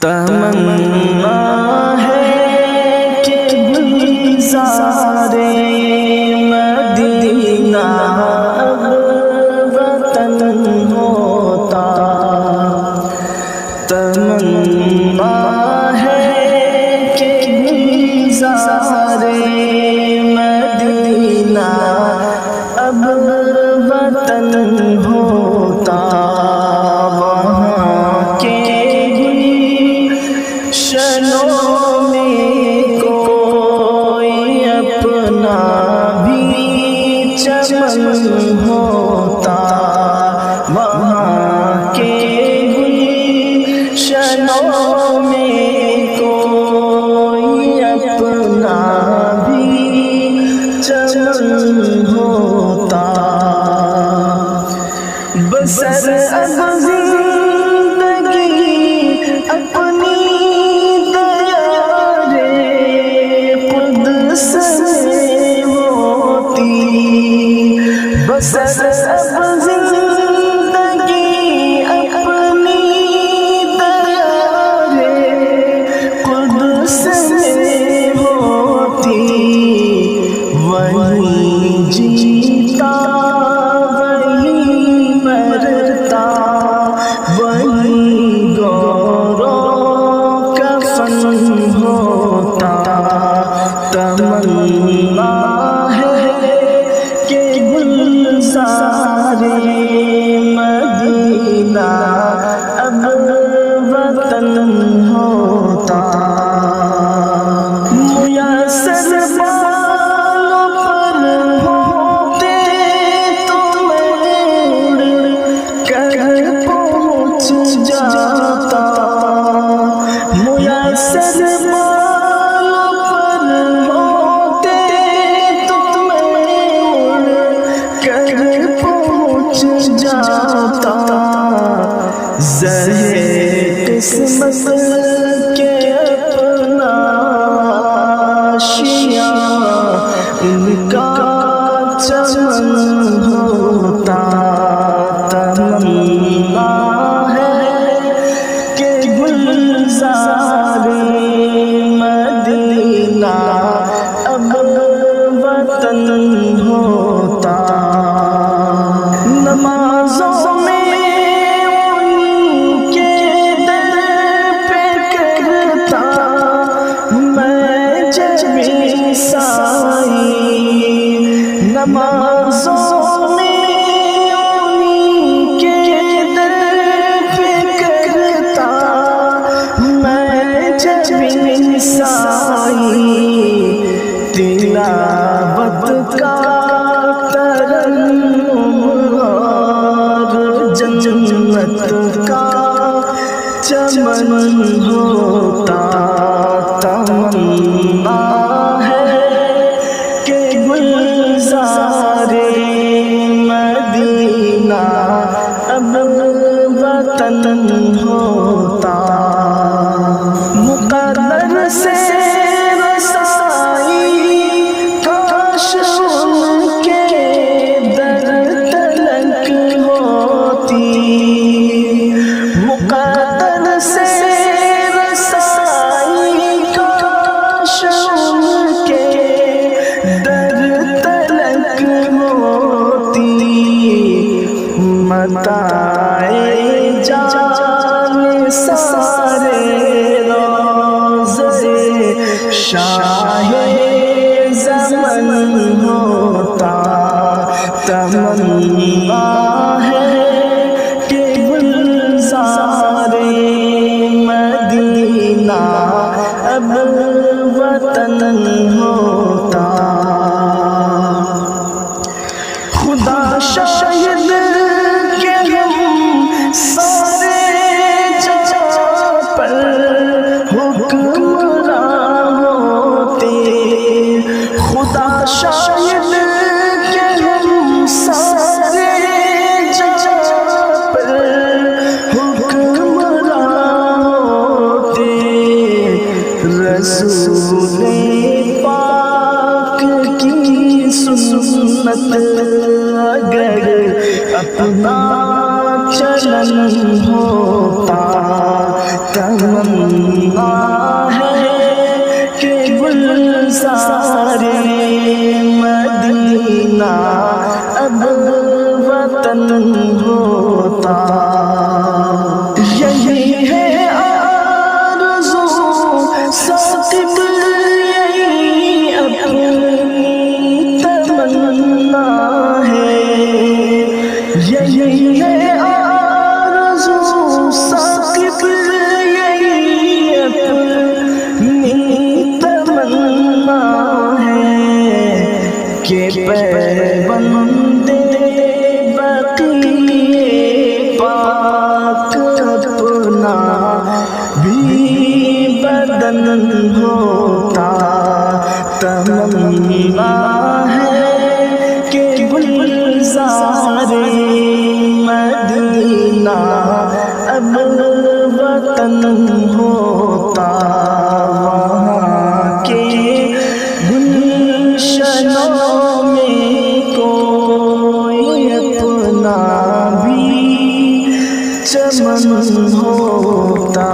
تمنا ہے کہ گلزار مدینہ اب وطن ہوتا، تمنا ہے کہ گلزار مدینہ اب وطن ہوتا، وہاں کے گلشنوں میں کوئی اپنا بھی چمن ہوتا، وہاں کے گلشنوں میں کوئی اپنا بھی چمن ہوتا، بسر اب زندگی اپنی دیار قدس میں ہوتی، بسر اب زندگی اپنی دیار قدس میں ہوتی، وہیں جیتا وہیں مرتا، وہیں گورو کفن ہوتا، تمنا ہے کہ گلزار مدینہ اب وطن ہوتا، میسر بالوں پر ہوتے تو میں اڑ کر پہنچ جاتا، میسر بالوں پر ہوتے تو میں اڑ کر پہنچ جاتا، زہر قسمت کے اپنا آشیاں ان کا چمن ہوتا، تمنا ہے کہ گلزار مدینہ اب وطن ہوتا، نمازوں میں ان کے در پہ کرتا میں جب سائی، نمازوں میں ان کے در پہ کرتا میں جب سائی، تلاوت کا ترنم اور جنت کا چمن ہوتا، تمنا ہے کہ گلزار مدینہ اب وطن ہوتا، مقدر سے رسائی کاش ان کے در تلک ہوتی، مقدر سے رسائی کاش ان کے در تلک ہوتی، متاع جان سارے روضے شاہ زمن ہوتا، تمنا ہے کہ گلزار مدینہ اب وطن ہوتا، خدا شاہد کہ ہم سارے جہاں پر حکمراں ہوتے، خدا شاہد کہ ہم سارے جہاں پر حکمراں ہوتے، رسول پاک کی سنت اگر اپنا چلن ہوتا، تمنا ہے کہ گلزار مدینہ اب وطن ہوتا، یہی ہے آرزو ثاقب، یہی اپنی تمنا ہے، یہی ہے آرزو ثاقب، یہی اپنی تمنا ہے کہ پیوند بقیع پاک اپنا بھی بدن ہوتا، تمنا ہے کہ گلزار مدینہ اب وطن ہوتا، وہاں کے گلشنوں میں کوئی اپنا بھی چمن ہوتا۔